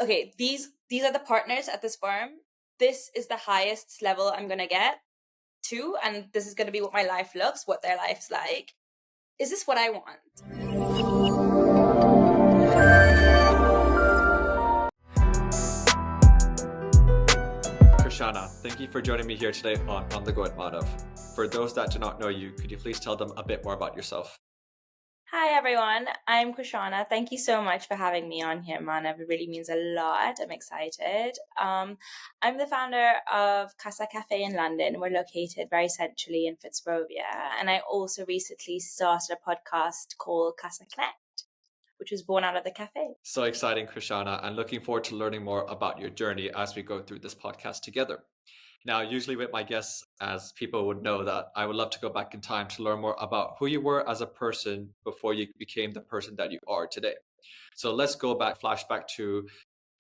okay, these are the partners at this firm. This is the highest level I'm gonna get to, and this is gonna be what my life looks, what their life's like. Is this what I want? Krishana, thank you for joining me here today on The Go with Manav. For those that do not know you, could you please tell them a bit more about yourself? Hi everyone, I'm Krishana. Thank you so much for having me on here, Manav. It really means a lot. I'm excited. I'm the founder of Kasa Café in London. We're located very centrally in Fitzrovia. And I also recently started a podcast called Kasa Connect, which was born out of the cafe. So exciting, Krishana, and looking forward to learning more about your journey as we go through this podcast together. Now, usually with my guests, as people would know, that I would love to go back in time to learn more about who you were as a person before you became the person that you are today. So let's go back, flashback to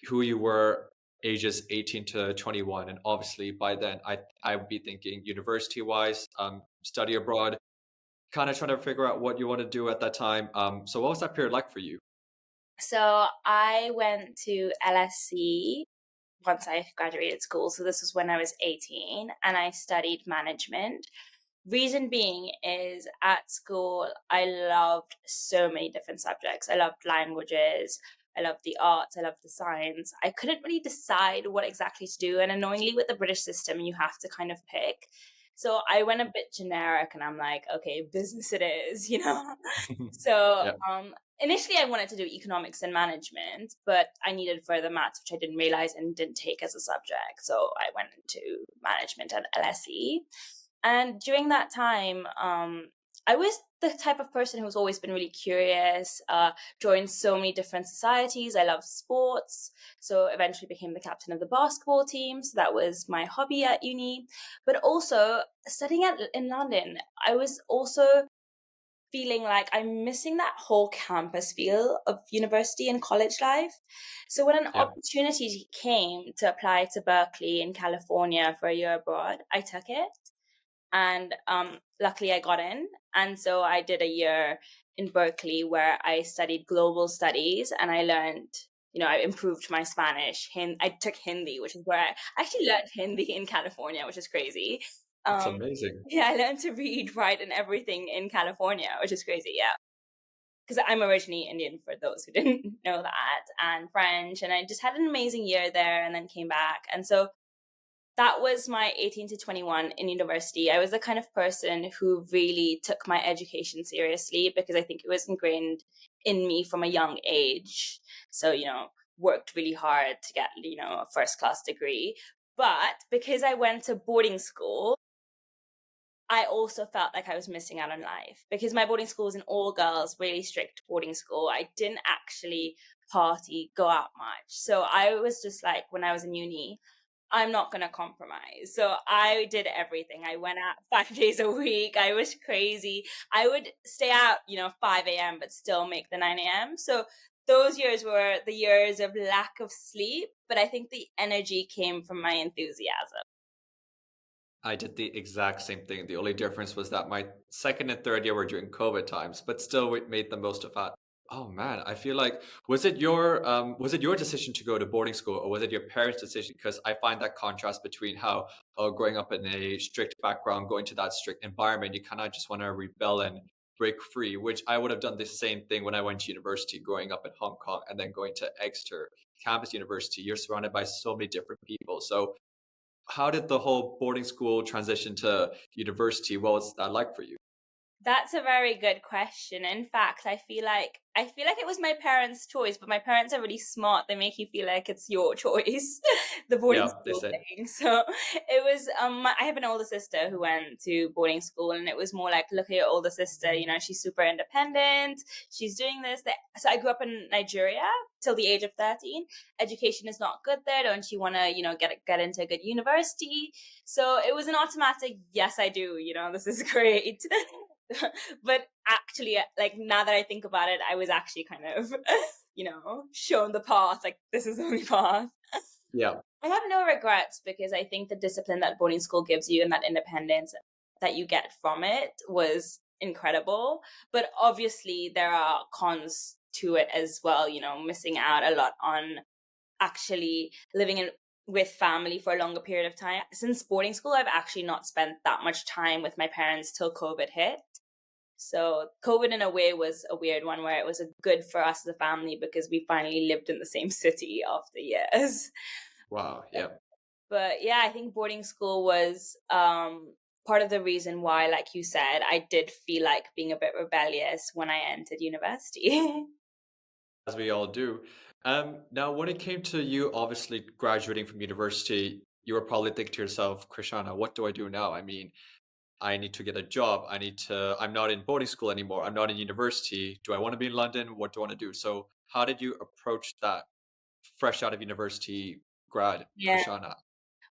who you were ages 18 to 21. And obviously by then I would be thinking university-wise, study abroad, kind of trying to figure out what you want to do at that time. So what was that period like for you? So I went to LSE once I graduated school. So this was when I was 18 and I studied management. Reason being is at school, I loved so many different subjects. I loved languages. I loved the arts. I loved the science. I couldn't really decide what exactly to do. And annoyingly with the British system, you have to kind of pick. So I went a bit generic and I'm like, okay, business it is, So Yeah. initially I wanted to do economics and management, but I needed further maths, which I didn't realize and didn't take as a subject. So I went into management at LSE. And during that time, I was the type of person who's always been really curious, joined so many different societies. I love sports. So eventually became the captain of the basketball team. So that was my hobby at uni. But also studying in London, I was also feeling like I'm missing that whole campus feel of university and college life. So when an Yeah. opportunity came to apply to Berkeley in California for a year abroad, I took it. And luckily I got in. And so I did a year in Berkeley where I studied global studies and I learned, I improved my Spanish. I took Hindi, which is where I actually learned Hindi in California, which is crazy. That's amazing. Yeah, I learned to read, write, and everything in California, which is crazy. Yeah. Because I'm originally Indian, for those who didn't know that, and French. And I just had an amazing year there and then came back. And so that was my 18 to 21 in university. I was the kind of person who really took my education seriously because I think it was ingrained in me from a young age. So, worked really hard to get, a first class degree. But because I went to boarding school, I also felt like I was missing out on life because my boarding school was an all girls, really strict boarding school. I didn't actually party, go out much. So I was just like, when I was in uni, I'm not going to compromise. So I did everything. I went out 5 days a week. I was crazy. I would stay out, 5 a.m., but still make the 9 a.m. So those years were the years of lack of sleep. But I think the energy came from my enthusiasm. I did the exact same thing. The only difference was that my second and third year were during COVID times, but still we made the most of that. Oh man, I feel like was it your decision to go to boarding school or was it your parents' decision? Because I find that contrast between how growing up in a strict background, going to that strict environment, you kind of just want to rebel and break free, which I would have done the same thing when I went to university, growing up in Hong Kong and then going to Exeter campus university. You're surrounded by so many different people. So how did the whole boarding school transition to university? What was that like for you? That's a very good question. In fact, I feel like it was my parents' choice, but my parents are really smart. They make you feel like it's your choice, the boarding Yeah, they school said. thing. So it was. I have an older sister who went to boarding school, and it was more like, look at your older sister. She's super independent. She's doing this. That. So I grew up in Nigeria till the age of 13. Education is not good there. Don't you want to, get into a good university? So it was an automatic yes, I do. This is great. But actually, like, now that I think about it, I was actually kind of, shown the path, like, this is the only path. Yeah. I have no regrets because I think the discipline that boarding school gives you and that independence that you get from it was incredible. But obviously there are cons to it as well, missing out a lot on actually living in with family for a longer period of time. Since boarding school, I've actually not spent that much time with my parents till COVID hit. So COVID in a way was a weird one where it was a good for us as a family because we finally lived in the same city after years. Wow. Yeah. But yeah, I think boarding school was part of the reason why, like you said, I did feel like being a bit rebellious when I entered university. As we all do. Now, when it came to you obviously graduating from university, you were probably thinking to yourself, Krishana, what do I do now? I mean, I need to get a job. I'm not in boarding school anymore. I'm not in university. Do I want to be in London? What do I want to do? So, how did you approach that fresh out of university grad, Yeah. Krishana?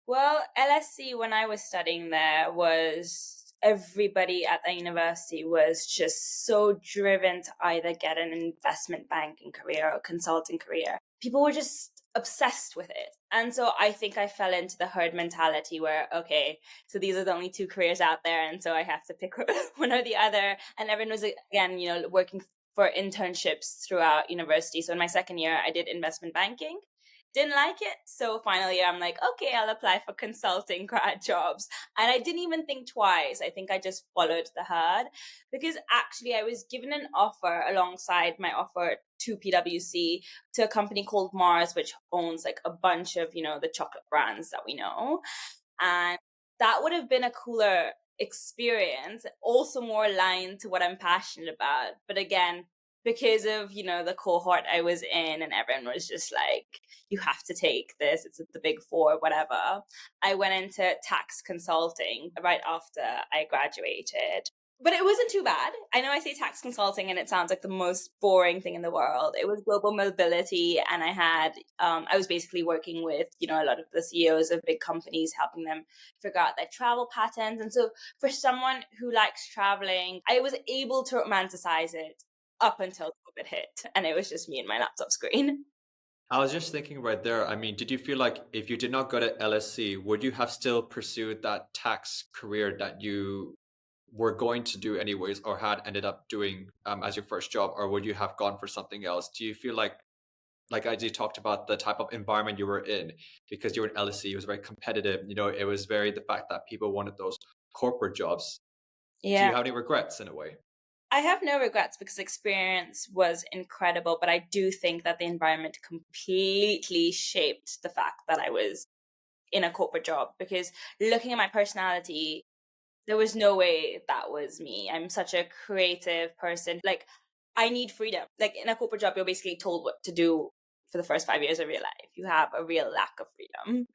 Well, LSC, when I was studying there, was everybody at the university was just so driven to either get an investment banking career or consulting career. People were just obsessed with it. And so I think I fell into the herd mentality where, okay, so these are the only two careers out there. And so I have to pick one or the other. And everyone was, again, working for internships throughout university. So in my second year, I did investment banking. Didn't like it. So finally, I'm like, okay, I'll apply for consulting grad jobs. And I didn't even think twice. I think I just followed the herd because actually I was given an offer alongside my offer to PwC to a company called Mars, which owns like a bunch of, the chocolate brands that we know. And that would have been a cooler experience, also more aligned to what I'm passionate about. But again, because of, the cohort I was in and everyone was just like, you have to take this, it's the big four, whatever. I went into tax consulting right after I graduated. But it wasn't too bad. I know I say tax consulting and it sounds like the most boring thing in the world. It was global mobility, and I was basically working with, a lot of the CEOs of big companies, helping them figure out their travel patterns. And so for someone who likes traveling, I was able to romanticize it up until COVID hit, and it was just me and my laptop screen. I was just thinking right there. I mean, did you feel like if you did not go to LSC, would you have still pursued that tax career that you were going to do anyways, or had ended up doing as your first job, or would you have gone for something else? Do you feel like as you talked about the type of environment you were in, because you were in LSE, it was very competitive. It was very the fact that people wanted those corporate jobs. Do Yeah. you have any regrets in a way? I have no regrets because the experience was incredible, but I do think that the environment completely shaped the fact that I was in a corporate job, because looking at my personality, there was no way that was me. I'm such a creative person. Like, I need freedom. Like, in a corporate job, you're basically told what to do for the first 5 years of your life. You have a real lack of freedom.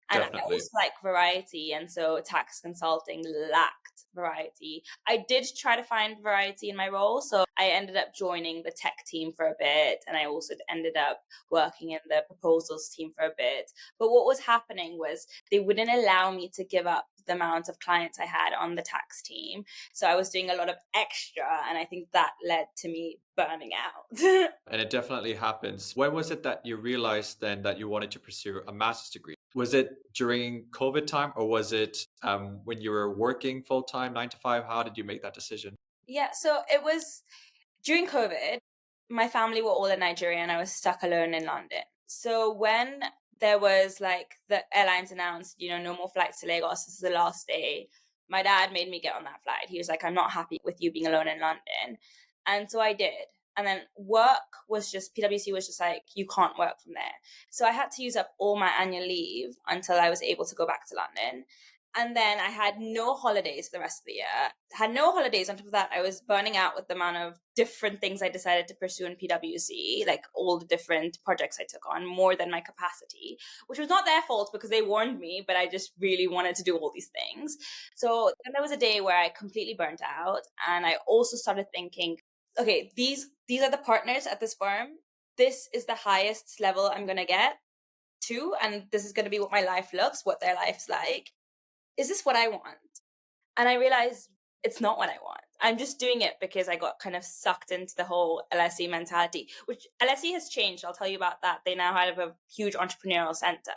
And I Definitely. also like variety. And so tax consulting lacked variety. I did try to find variety in my role. So I ended up joining the tech team for a bit. And I also ended up working in the proposals team for a bit. But what was happening was they wouldn't allow me to give up the amount of clients I had on the tax team. So I was doing a lot of extra. And I think that led to me burning out. And it definitely happens. When was it that you realized then that you wanted to pursue a master's degree? Was it during COVID time, or was it when you were working full time, 9 to 5? How did you make that decision? Yeah, so it was during COVID. My family were all in Nigeria and I was stuck alone in London. So when there was like the airlines announced, no more flights to Lagos, this is the last day, my dad made me get on that flight. He was like, I'm not happy with you being alone in London. And so I did. And then PwC was just like, you can't work from there. So I had to use up all my annual leave until I was able to go back to London. And then I had no holidays for the rest of the year. Had no holidays. On top of that, I was burning out with the amount of different things I decided to pursue in PwC, like all the different projects I took on, more than my capacity, which was not their fault because they warned me, but I just really wanted to do all these things. So then there was a day where I completely burnt out. And I also started thinking, okay, these are the partners at this firm. This is the highest level I'm going to get to. And this is going to be what my life what their life's like. Is this what I want? And I realized it's not what I want. I'm just doing it because I got kind of sucked into the whole LSE mentality, which LSE has changed. I'll tell you about that. They now have a huge entrepreneurial center,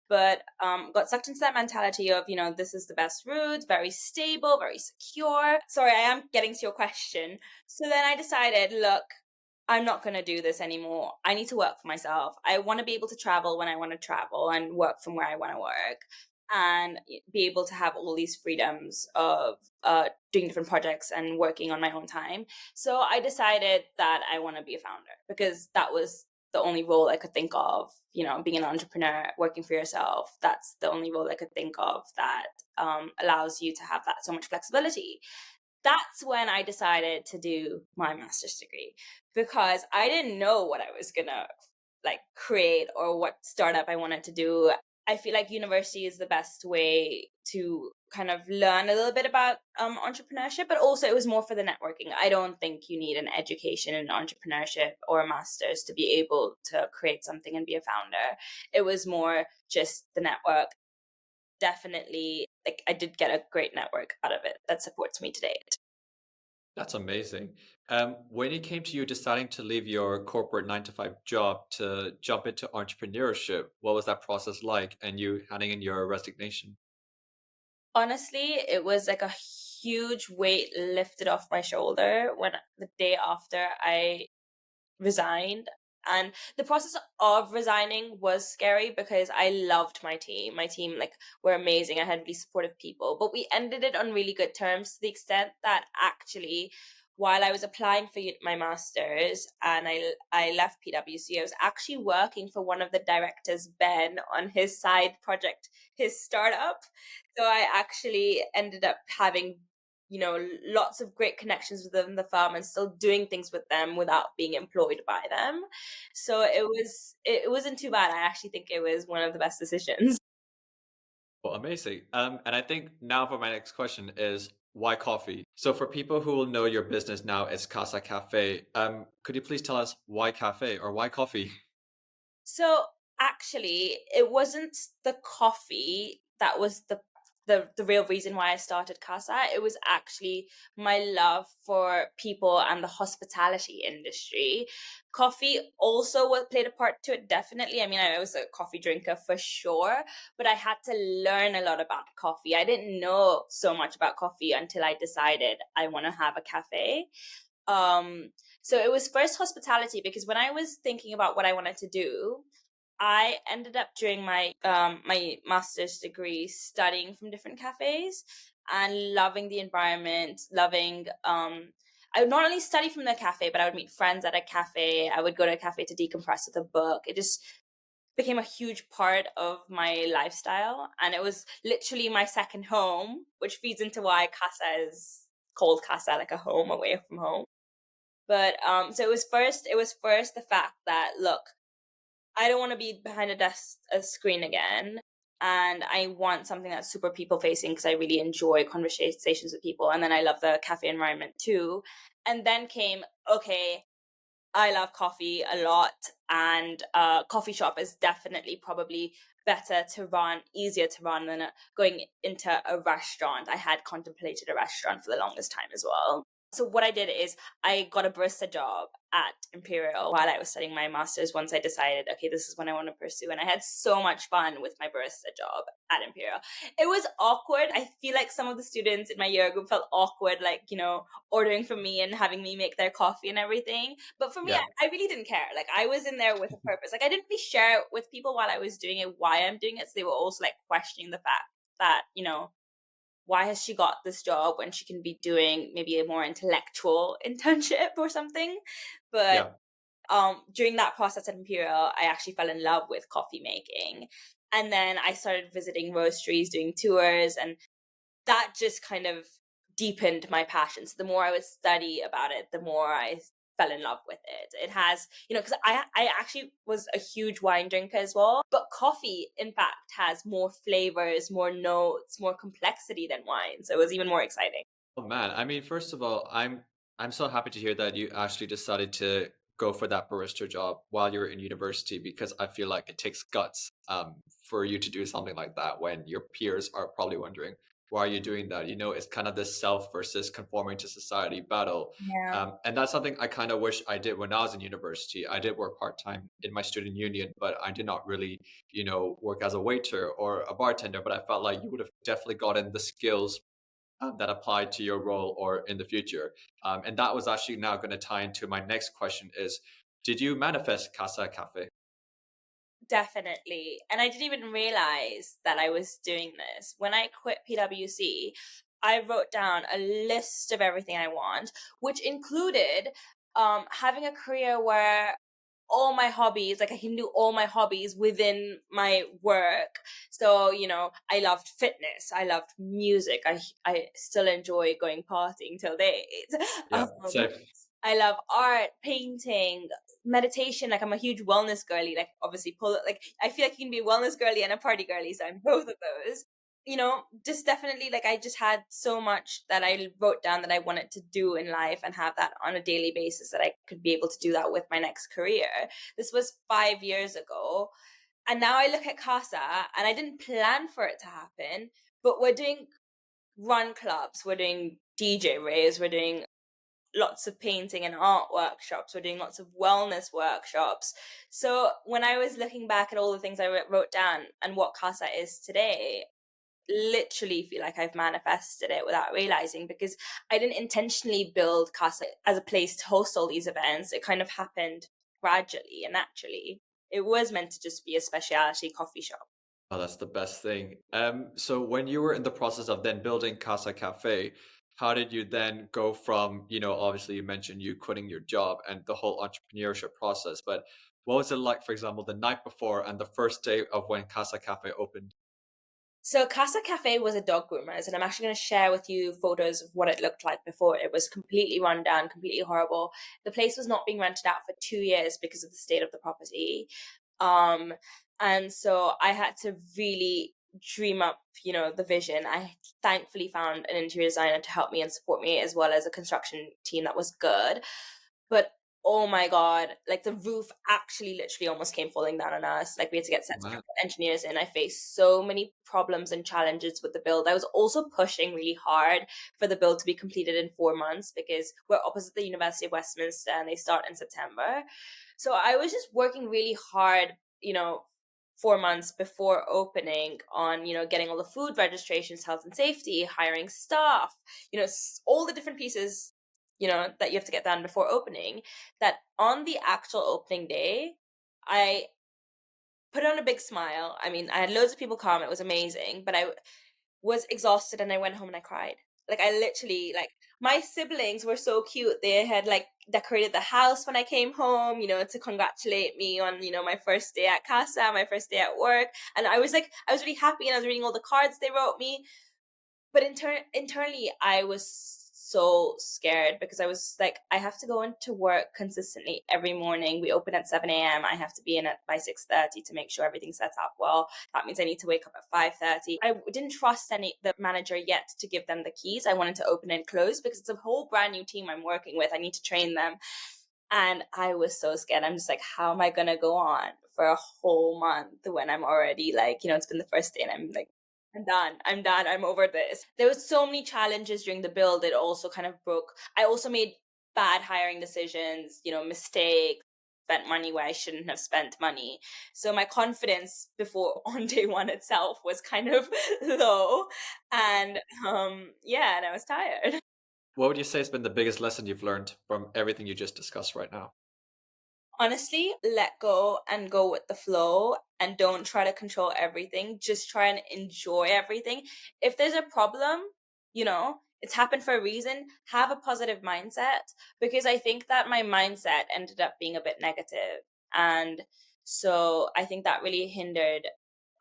but got sucked into that mentality of, this is the best route, very stable, very secure. Sorry, I am getting to your question. So then I decided, look, I'm not going to do this anymore. I need to work for myself. I want to be able to travel when I want to travel and work from where I want to work and be able to have all these freedoms of doing different projects and working on my own time. So I decided that I want to be a founder because that was the only role I could think of, being an entrepreneur, working for yourself. That's the only role I could think of that allows you to have that so much flexibility. That's when I decided to do my master's degree because I didn't know what I was gonna like create or what startup I wanted to do. I feel like university is the best way to kind of learn a little bit about entrepreneurship, but also it was more for the networking. I don't think you need an education in entrepreneurship or a master's to be able to create something and be a founder. It was more just the network. Definitely, like I did get a great network out of it that supports me today. That's amazing. When it came to you deciding to leave your corporate 9 to 5 job to jump into entrepreneurship, what was that process like? And you handing in your resignation? Honestly, it was like a huge weight lifted off my shoulder when the day after I resigned. And the process of resigning was scary because I loved my team. My team, like, were amazing. I had really supportive people, but we ended it on really good terms to the extent that actually, while I was applying for my master's and I left PwC, I was actually working for one of the directors, Ben, on his side project, his startup. So I actually ended up having lots of great connections within the firm and still doing things with them without being employed by them. So it wasn't too bad. I actually think it was one of the best decisions. Well, amazing. And I think now for my next question is why coffee? So for people who will know your business now as Kasa Cafe, could you please tell us why cafe or why coffee? So actually, it wasn't the coffee that was the real reason why I started Casa. It was actually my love for people and the hospitality industry. Coffee also played a part to it, definitely. I mean, I was a coffee drinker for sure, but I had to learn a lot about coffee. I didn't know so much about coffee until I decided I want to have a cafe. Um, so it was first hospitality because when I was thinking about what I wanted to do, I ended up during my master's degree studying from different cafes and loving the environment, loving I would not only study from the cafe, but I would meet friends at a cafe. I would go to a cafe to decompress with a book. It just became a huge part of my lifestyle. And it was literally my second home, which feeds into why Casa is called Casa, like a home away from home. But so it was first the fact that look, I don't want to be behind a screen again. And I want something that's super people facing because I really enjoy conversations with people. And then I love the cafe environment too. And then came, okay, I love coffee a lot. And coffee shop is definitely probably better to run, easier to run than going into a restaurant. I had contemplated a restaurant for the longest time as well. So what I did is I got a barista job at Imperial while I was studying my master's once I decided, okay, this is what I want to pursue. And I had so much fun with my barista job at Imperial. It was awkward. I feel like some of the students in my year group felt awkward, like, ordering from me and having me make their coffee and everything. But for me, Yeah. I really didn't care. Like, I was in there with a purpose. Like, I didn't really share with people while I was doing it why I'm doing it. So they were also like questioning the fact that, why has she got this job when she can be doing maybe a more intellectual internship or something? But Yeah. during that process at Imperial, I actually fell in love with coffee making. And then I started visiting roasteries, doing tours, and that just kind of deepened my passion. So the more I would study about it, the more I fell in love with it. It has, because I actually was a huge wine drinker as well, but coffee, in fact, has more flavors, more notes, more complexity than wine. So it was even more exciting. Oh man, I mean, first of all, I'm so happy to hear that you actually decided to go for that barista job while you were in university because I feel like it takes guts for you to do something like that when your peers are probably wondering why are you doing that? It's kind of this self versus conforming to society battle. Yeah. And that's something I kind of wish I did when I was in university. I did work part-time in my student union, but I did not really, work as a waiter or a bartender, but I felt like you would have definitely gotten the skills that applied to your role or in the future. And that was actually now going to tie into my next question is, did you manifest Casa Cafe? Definitely. And I didn't even realize that I was doing this. When I quit PwC, I wrote down a list of everything I want, which included having a career where all my hobbies, like I can do all my hobbies within my work. So, I loved fitness, I loved music, I still enjoy going partying till date. Yeah, Um, safe. I love art, painting, meditation. Like I'm a huge wellness girly. Like obviously pull like I feel like you can be a wellness girly and a party girly, so I'm both of those. Just definitely like I just had so much that I wrote down that I wanted to do in life and have that on a daily basis that I could be able to do that with my next career. This was 5 years ago. And now I look at Casa and I didn't plan for it to happen, but we're doing run clubs, we're doing DJ raves, we're doing lots of painting and art workshops. We're doing lots of wellness workshops. So when I was looking back at all the things I wrote down and what Casa is today, literally feel like I've manifested it without realizing, because I didn't intentionally build Casa as a place to host all these events. It kind of happened gradually and naturally. It was meant to just be a specialty coffee shop. Oh, that's the best thing. So when you were in the process of then building Casa Cafe, how did you then go from, obviously you mentioned you quitting your job and the whole entrepreneurship process, but what was it like, for example, the night before and the first day of when Casa Cafe opened? So Kasa Café was a dog groomers, and I'm actually going to share with you photos of what it looked like before. It was completely run down, completely horrible. The place was not being rented out for 2 years because of the state of the property. Um, and so I had to really dream up, the vision. I thankfully found an interior designer to help me and support me, as well as a construction team that was good. But oh my god, like the roof actually literally almost came falling down on us. Like we had to get Oh, set man. engineers in. I faced so many problems and challenges with the build. I was also pushing really hard for the build to be completed in 4 months, because we're opposite the University of Westminster and they start in September. So I was just working really hard, 4 months before opening on, getting all the food registrations, health and safety, hiring staff, all the different pieces, that you have to get done before opening. That on the actual opening day, I put on a big smile. I mean, I had loads of people come. It was amazing, but I was exhausted and I went home and I cried. Like I literally like my siblings were so cute. They had like decorated the house when I came home, to congratulate me on, my first day at Casa, my first day at work. And I was really happy, and I was reading all the cards they wrote me. But internally I was so scared, because I was like, I have to go into work consistently every morning. We open at 7 a.m. I have to be in at by 6:30 to make sure everything's set up well. That means I need to wake up at 5:30. I didn't trust the manager yet to give them the keys. I wanted to open and close because it's a whole brand new team I'm working with. I need to train them. And I was so scared. I'm just like, how am I gonna go on for a whole month when I'm already like, it's been the first day and I'm like, I'm done. I'm done. I'm over this. There was so many challenges during the build. It also kind of broke. I also made bad hiring decisions, mistakes, spent money where I shouldn't have spent money. So my confidence before on day one itself was kind of low. And yeah, and I was tired. What would you say has been the biggest lesson you've learned from everything you just discussed right now? Honestly, let go and go with the flow, and don't try to control everything. Just try and enjoy everything. If there's a problem, it's happened for a reason. Have a positive mindset, because I think that my mindset ended up being a bit negative. And so I think that really hindered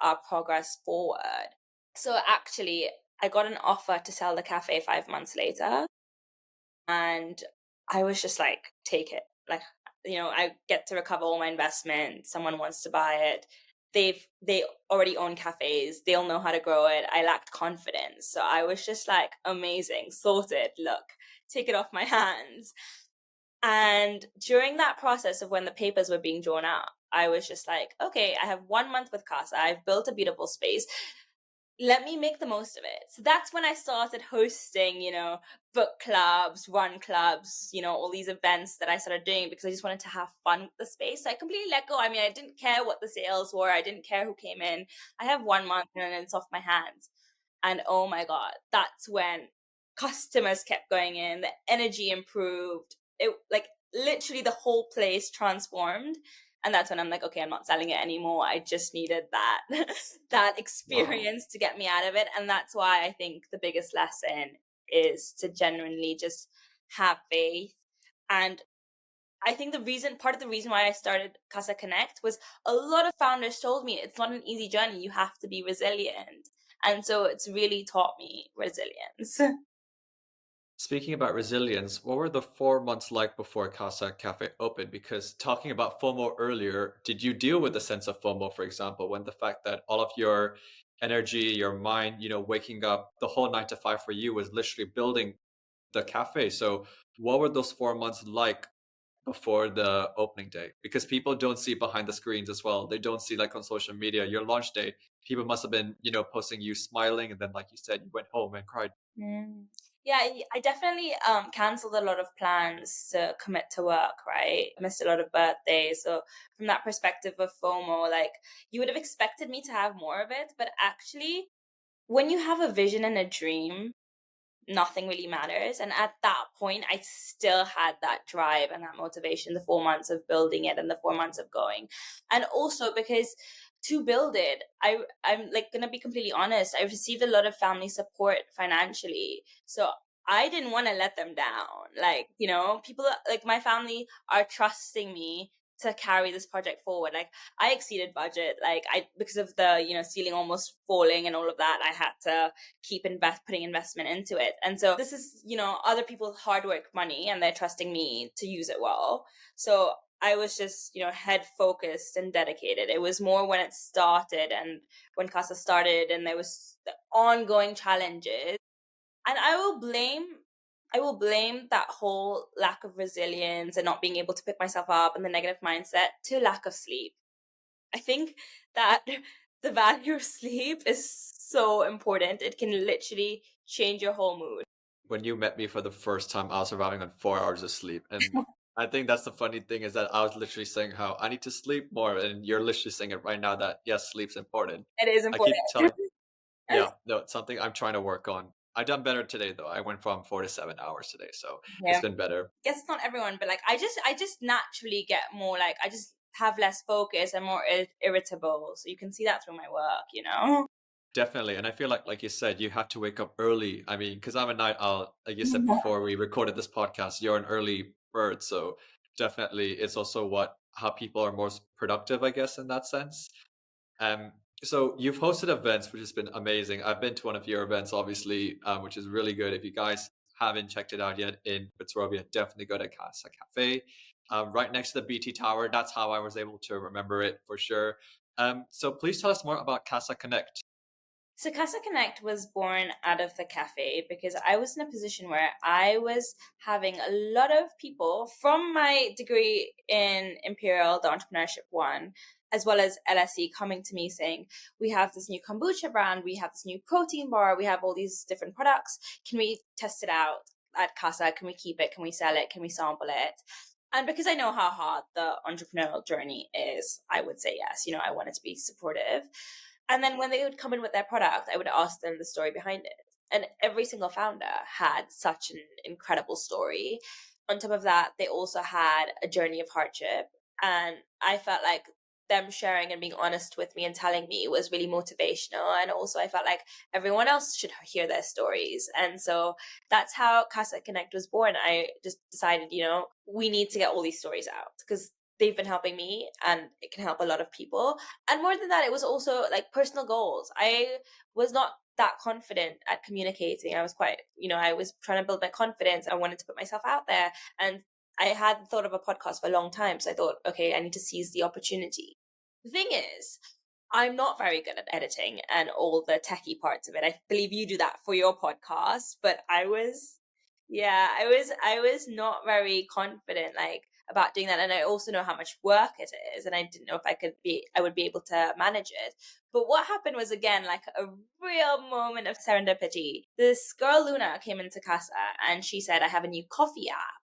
our progress forward. So actually, I got an offer to sell the cafe 5 months later, and I was just like, take it. Like, I get to recover all my investment. Someone wants to buy it. They already own cafes. They'll know how to grow it. I lacked confidence. So I was just like, amazing, sorted. Look, take it off my hands. And during that process of when the papers were being drawn up, I was just like, okay, I have 1 month with Casa. I've built a beautiful space, let me make the most of it. So that's when I started hosting, book clubs, run clubs, all these events that I started doing, because I just wanted to have fun with the space. So I completely let go. I mean, I didn't care what the sales were. I didn't care who came in. I have 1 month and then it's off my hands. And oh my God, that's when customers kept going in, the energy improved. It like literally the whole place transformed. And that's when I'm like, okay, I'm not selling it anymore. I just needed that that Wow. experience to get me out of it. And that's why I think the biggest lesson is to genuinely just have faith. And I think part of the reason why I started Casa Connect was a lot of founders told me it's not an easy journey. You have to be resilient. And so it's really taught me resilience. Speaking about resilience, what were the 4 months like before Casa Cafe opened? Because talking about FOMO earlier, did you deal with the sense of FOMO, for example, when the fact that all of your energy, your mind, waking up, the whole 9 to 5 for you was literally building the cafe. So what were those 4 months like before the opening day? Because people don't see behind the screens as well. They don't see like on social media, your launch day, people must have been, posting you smiling. And then, like you said, you went home and cried. Mm. Yeah, I definitely canceled a lot of plans to commit to work, right? I missed a lot of birthdays. So from that perspective of FOMO, like you would have expected me to have more of it, but actually when you have a vision and a dream, nothing really matters. And at that point, I still had that drive and that motivation, the 4 months of building it and the 4 months of going. And also because to build it, I'm like gonna be completely honest, I received a lot of family support financially. So I didn't want to let them down. Like, people like my family are trusting me to carry this project forward. Like I exceeded budget. Like I because of the, ceiling almost falling and all of that, I had to keep putting investment into it. And so this is, other people's hard work money and they're trusting me to use it well. So I was just, head focused and dedicated. It was more when it started and when Casa started and there was the ongoing challenges. And I will blame that whole lack of resilience and not being able to pick myself up and the negative mindset to lack of sleep. I think that the value of sleep is so important. It can literally change your whole mood. When you met me for the first time, I was surviving on 4 hours of sleep. And I think that's the funny thing is that I was literally saying how I need to sleep more. And you're literally saying it right now that yes, sleep's important. It is I important. keep telling, yeah, no, it's something I'm trying to work on. I've done better today though. I went from 4 to 7 hours today. So it's Yeah. been better. Guess it's not everyone, but like I just naturally get more like I just have less focus and more irritable. So you can see that through my work. Definitely. And I feel like you said, you have to wake up early. I mean, because I'm a night owl, like you said before we recorded this podcast, you're an early bird. So definitely it's also how people are most productive, I guess, in that sense. Um, so you've hosted events, which has been amazing. I've been to one of your events, obviously, which is really good. If you guys haven't checked it out yet in Fitzrovia, definitely go to Kasa Café, right next to the BT Tower. That's how I was able to remember it for sure. So please tell us more about Casa Connect. So Casa Connect was born out of the cafe because I was in a position where I was having a lot of people from my degree in Imperial, the entrepreneurship one, as well as LSE coming to me saying, we have this new kombucha brand, we have this new protein bar, we have all these different products. Can we test it out at Casa? Can we keep it? Can we sell it? Can we sample it? And because I know how hard the entrepreneurial journey is, I would say yes. I wanted to be supportive. And then when they would come in with their product, I would ask them the story behind it. And every single founder had such an incredible story. On top of that, they also had a journey of hardship. And I felt like them sharing and being honest with me and telling me was really motivational. And also, I felt like everyone else should hear their stories. And so that's how Casa Connect was born. I just decided, we need to get all these stories out because they've been helping me and it can help a lot of people. And more than that, it was also like personal goals. I was not that confident at communicating. I was quite, I was trying to build my confidence. I wanted to put myself out there. And I had thought of a podcast for a long time. So I thought, okay, I need to seize the opportunity. The thing is, I'm not very good at editing and all the techie parts of it. I believe you do that for your podcast, but I was not very confident like about doing that. And I also know how much work it is. And I didn't know if I would be able to manage it. But what happened was again, like a real moment of serendipity. This girl, Luna, came into Casa and she said, I have a new coffee app.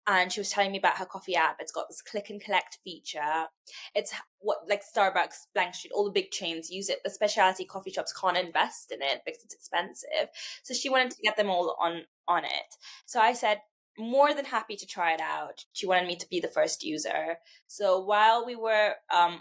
and she was telling me about her coffee app. It's got this click and collect feature. It's what, like Starbucks, Blank Street, all the big chains use it. The specialty coffee shops can't invest in it because it's expensive. So she wanted to get them all on it. So I said, more than happy to try it out. She wanted me to be the first user. So while we were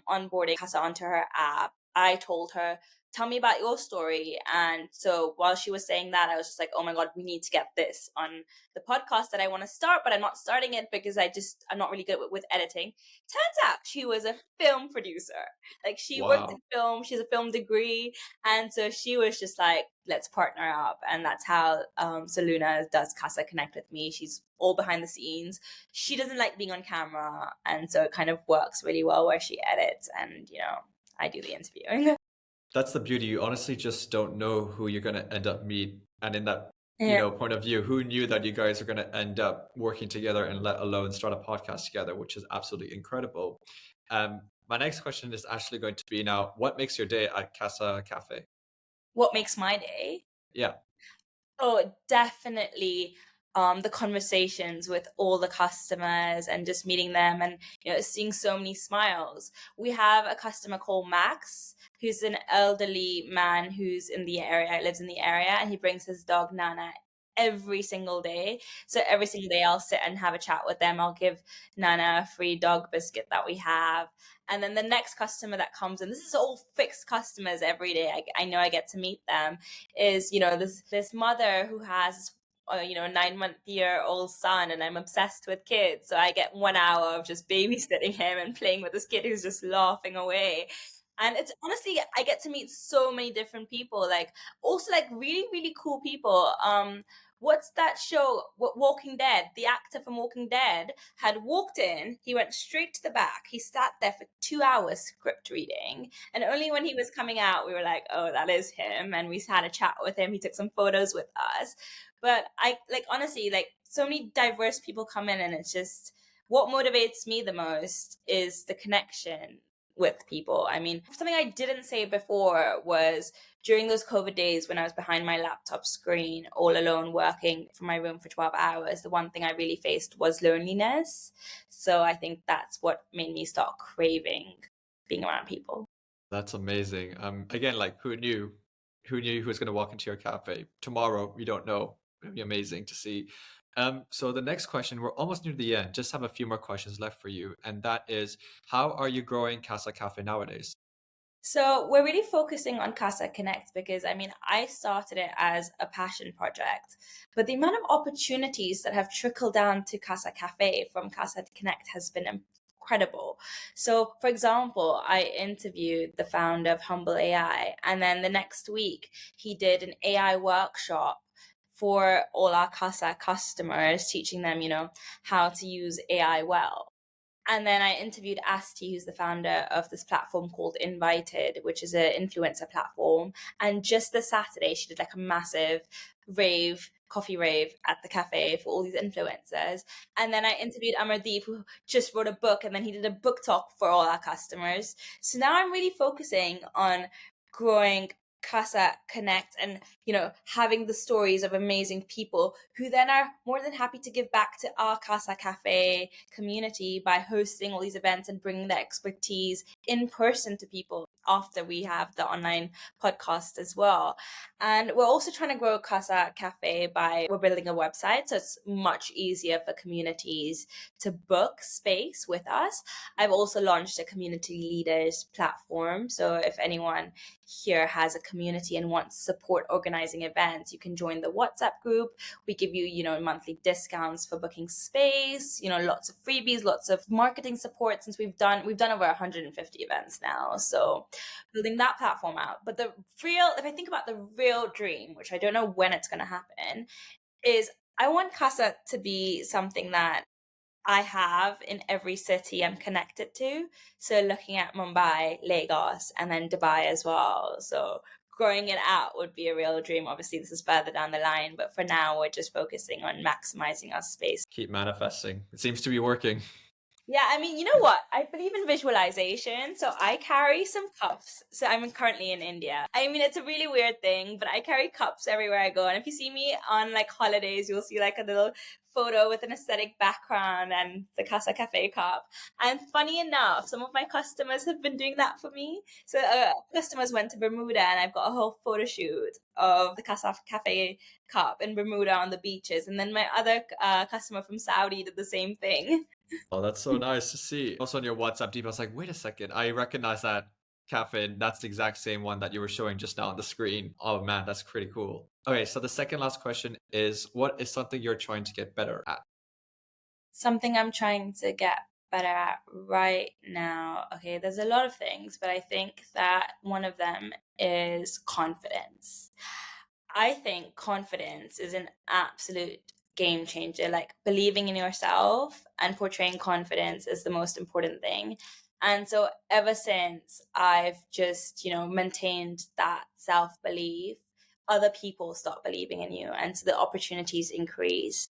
onboarding Kasa onto her app, I told her, tell me about your story. And so while she was saying that, I was just like, oh my God, we need to get this on the podcast that I want to start, but I'm not starting it because I'm not really good with editing. Turns out she was a film producer. Like, she worked in film, she's a film degree. And so she was just like, let's partner up. And that's how so Luna does Kasa Connect with me. She's all behind the scenes. She doesn't like being on camera. And so it kind of works really well where she edits and, I do the interviewing. That's the beauty. You honestly just don't know who you're going to end up meet. And in that, point of view, who knew that you guys are going to end up working together and let alone start a podcast together, which is absolutely incredible. My next question is actually going to be now, what makes your day at Kasa Café? What makes my day? Yeah. Oh, definitely the conversations with all the customers and just meeting them and seeing so many smiles. We have a customer called Max, who's an elderly man who's in the area, lives in the area, and he brings his dog Nana every single day. So every single day I'll sit and have a chat with them. I'll give Nana a free dog biscuit that we have. And then the next customer that comes in, this is all fixed customers every day. I know I get to meet them, is, this mother who has a 9-month-old son, and I'm obsessed with kids. So I get 1 hour of just babysitting him and playing with this kid who's just laughing away. And it's honestly, I get to meet so many different people, like also like really, really cool people. What's that show? Walking Dead. The actor from Walking Dead had walked in. He went straight to the back. He sat there for 2 hours script reading. And only when he was coming out, we were like, oh, that is him. And we had a chat with him. He took some photos with us. But I honestly, so many diverse people come in, and it's just what motivates me the most is the connection with people. I mean, something I didn't say before was during those COVID days when I was behind my laptop screen, all alone working from my room for 12 hours, the one thing I really faced was loneliness. So I think that's what made me start craving being around people. That's amazing. Again, who knew? Who knew who was going to walk into your cafe tomorrow? We don't know. It'd be amazing to see. So the next question, we're almost near the end. Just have a few more questions left for you, and that is, how are you growing Kasa Café nowadays? So we're really focusing on Kasa Connect because, I started it as a passion project, but the amount of opportunities that have trickled down to Kasa Café from Kasa Connect has been incredible. So, for example, I interviewed the founder of Humble AI, and then the next week he did an AI workshop for all our Kasa customers, teaching them, how to use AI well. And then I interviewed Asti, who's the founder of this platform called Invited, which is an influencer platform. And just this Saturday, she did a massive coffee rave at the cafe for all these influencers. And then I interviewed Amardeep, who just wrote a book, and then he did a book talk for all our customers. So now I'm really focusing on growing Kasa Connect and, having the stories of amazing people who then are more than happy to give back to our Kasa Cafe community by hosting all these events and bringing their expertise in person to people after we have the online podcast as well. And we're also trying to grow Kasa Cafe we're building a website, so it's much easier for communities to book space with us. I've also launched a community leaders platform. So if anyone here has a community and wants support organizing events, you can join the WhatsApp group. We give you, monthly discounts for booking space, lots of freebies, lots of marketing support, since we've done over 150 events now. So building that platform out. But if I think about the real dream, which I don't know when it's going to happen, is I want Kasa to be something that I have in every city I'm connected to. So looking at Mumbai, Lagos, and then Dubai as well. So growing it out would be a real dream. Obviously, this is further down the line, but for now, we're just focusing on maximizing our space. Keep manifesting. It seems to be working. Yeah, you know what? I believe in visualization. So I carry some cups. So I'm currently in India. It's a really weird thing, but I carry cups everywhere I go. And if you see me on holidays, you'll see a little photo with an aesthetic background and the Kasa Café cup. And funny enough, some of my customers have been doing that for me. So customers went to Bermuda, and I've got a whole photo shoot of the Kasa Café cup in Bermuda on the beaches. And then my other customer from Saudi did the same thing. Oh, that's so nice to see. Also on your WhatsApp DP, I was like, wait a second, I recognize that cafe. And that's the exact same one that you were showing just now on the screen. Oh man, that's pretty cool. Okay, so the second last question is, what is something you're trying to get better at? Something I'm trying to get better at right now. Okay, there's a lot of things, but I think that one of them is confidence. I think confidence is an absolute game changer. Like believing in yourself and portraying confidence is the most important thing. And so ever since I've just, maintained that self belief, other people start believing in you. And so the opportunities increase.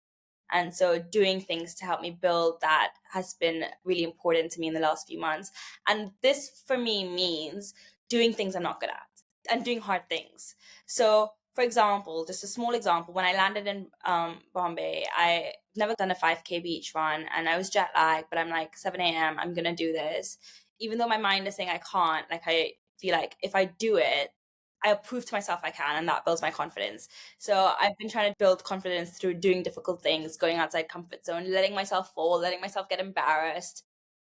And so doing things to help me build that has been really important to me in the last few months. And this for me means doing things I'm not good at and doing hard things. So, for example, just a small example, when I landed in Bombay, I never done a 5K beach run and I was jet lagged, but I'm like, 7 a.m., I'm going to do this. Even though my mind is saying I can't, like, I feel like if I do it, I prove to myself I can, and that builds my confidence. So I've been trying to build confidence through doing difficult things, going outside comfort zone, letting myself fall, letting myself get embarrassed,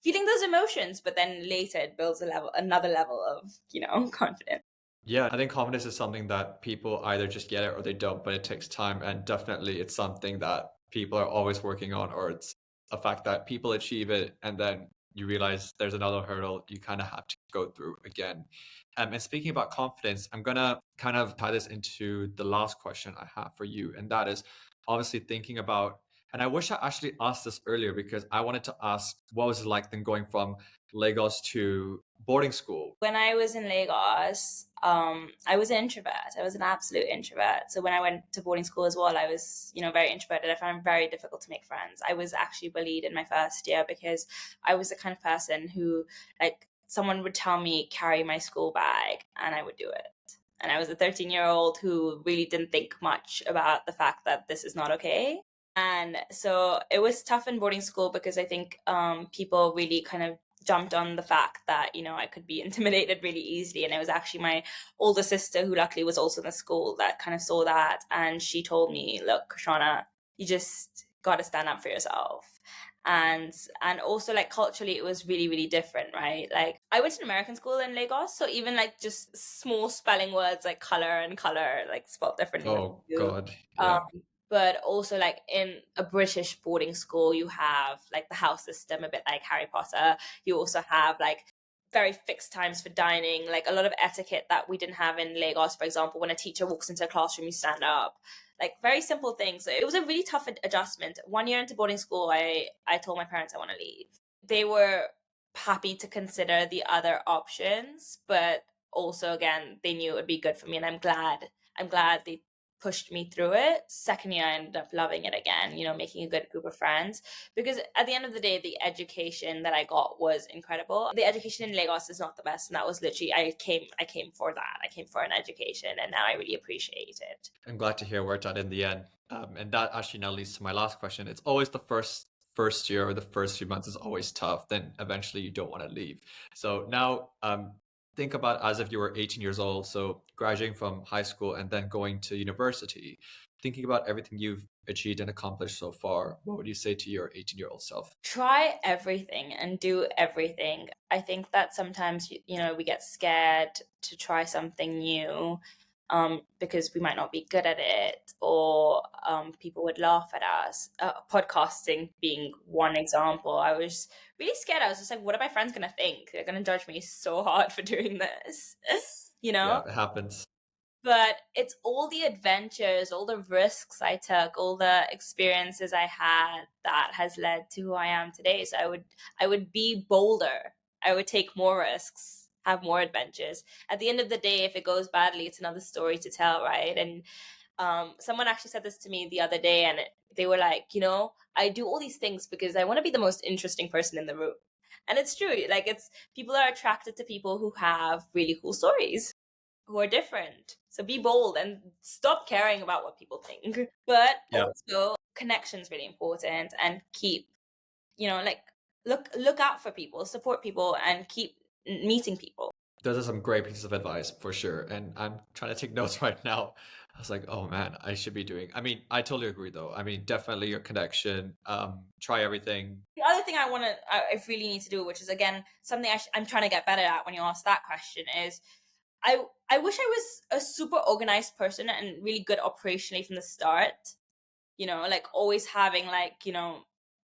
feeling those emotions, but then later it builds another level of, confidence. Yeah, I think confidence is something that people either just get it or they don't, but it takes time. And definitely it's something that people are always working on, or it's a fact that people achieve it and then you realize there's another hurdle you kind of have to go through again. And speaking about confidence, I'm going to kind of tie this into the last question I have for you. And that is obviously thinking about, and I wish I actually asked this earlier because I wanted to ask what was it like then going from Lagos to boarding school? When I was in Lagos, I was an introvert. I was an absolute introvert. So when I went to boarding school as well, I was, very introverted. I found it very difficult to make friends. I was actually bullied in my first year because I was the kind of person who, like, someone would tell me carry my school bag and I would do it. And I was a 13-year-old who really didn't think much about the fact that this is not okay. And so it was tough in boarding school because I think people really kind of jumped on the fact that, I could be intimidated really easily. And it was actually my older sister, who luckily was also in the school, that kind of saw that. And she told me, look, Krishana, you just got to stand up for yourself. And also, like, culturally it was really, really different, right? Like, I went to an American school in Lagos, so even like just small spelling words like color and color, like, spelled differently than Oh you. God. um, Yeah. but also, like, in a British boarding school, you have like the house system, a bit like Harry Potter. You also have like very fixed times for dining, like a lot of etiquette that we didn't have in Lagos. For example, when a teacher walks into a classroom, you stand up, like very simple things. So it was a really tough adjustment. 1 year into boarding school, I told my parents I want to leave. They were happy to consider the other options, but also, again, they knew it would be good for me, and I'm glad they pushed me through it. Second year, I ended up loving it again, making a good group of friends. Because at the end of the day, the education that I got was incredible. The education in Lagos is not the best, and that was literally, I came for that. I came for an education, and now I really appreciate it. I'm glad to hear it worked out in the end. And that actually now leads to my last question. It's always the first year or the first few months is always tough. Then eventually you don't want to leave. So now think about as if you were 18 years old, so graduating from high school and then going to university. Thinking about everything you've achieved and accomplished so far, what would you say to your 18-year-old self? Try everything and do everything. I think that sometimes, we get scared to try something new, because we might not be good at it, or people would laugh at us. Podcasting being one example, I was really scared. I was just like, what are my friends going to think? They're going to judge me so hard for doing this, you know? Yeah, it happens. But it's all the adventures, all the risks I took, all the experiences I had that has led to who I am today. So I would be bolder. I would take more risks, have more adventures. At the end of the day, if it goes badly, it's another story to tell, right? And someone actually said this to me the other day, and they were like, I do all these things because I want to be the most interesting person in the room. And it's true. Like, it's people are attracted to people who have really cool stories, who are different. So be bold and stop caring about what people think. But Yeah. also connection's really important, and keep, like, look out for people, support people, and keep meeting people. Those are some great pieces of advice for sure. And I'm trying to take notes right now. I was like, oh man, I should be doing. I mean, I totally agree though. I mean, definitely your connection. Try everything. The other thing I really need to do, which is again something I'm trying to get better at when you ask that question, is I wish I was a super organized person and really good operationally from the start. Like always having, like,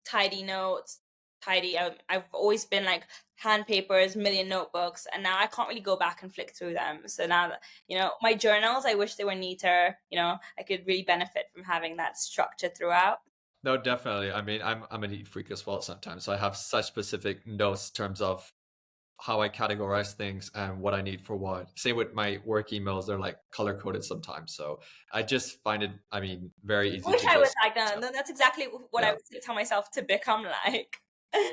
tidy notes, tidy. I've always been like hand papers, million notebooks, and now I can't really go back and flick through them. So now that, my journals, I wish they were neater. I could really benefit from having that structure throughout. No, definitely. I mean, I'm a neat freak as well sometimes. So I have such specific notes in terms of how I categorize things and what I need for what. Same with my work emails, they're like color coded sometimes. So I just find it, I mean, very I easy wish to I was just, like that. That's exactly what I yeah. would tell myself to become like.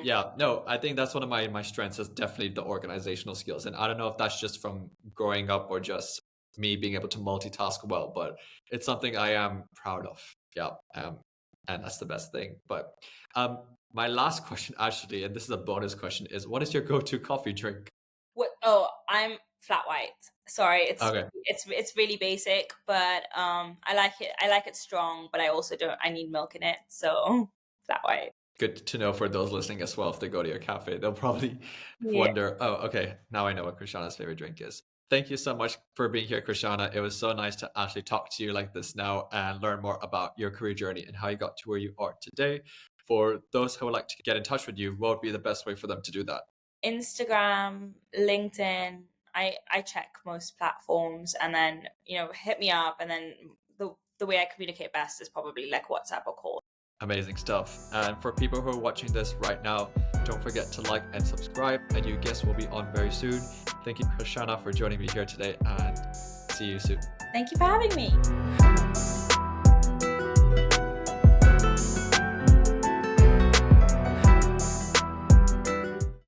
Yeah, no, I think that's one of my strengths is definitely the organizational skills. And I don't know if that's just from growing up or just me being able to multitask well, but it's something I am proud of. Yeah. And that's the best thing. But um my last question actually, and this is a bonus question, is what is your go-to coffee drink? What? Oh, I'm flat white. Sorry, Okay. it's really basic, but I like it. I like it strong, but I also don't. I need milk in it, so flat white. Good to know for those listening as well. If they go to your cafe, they'll probably Yeah. wonder, oh, okay, now I know what Krishana's favorite drink is. Thank you so much for being here, Krishana. It was so nice to actually talk to you like this now and learn more about your career journey and how you got to where you are today. For those who would like to get in touch with you, what would be the best way for them to do that? Instagram, LinkedIn. I check most platforms, and then hit me up, and then the way I communicate best is probably like WhatsApp or call. Amazing stuff. And for people who are watching this right now, don't forget to like and subscribe. A new guest will be on very soon. Thank you, Krishana, for joining me here today, and see you soon. Thank you for having me.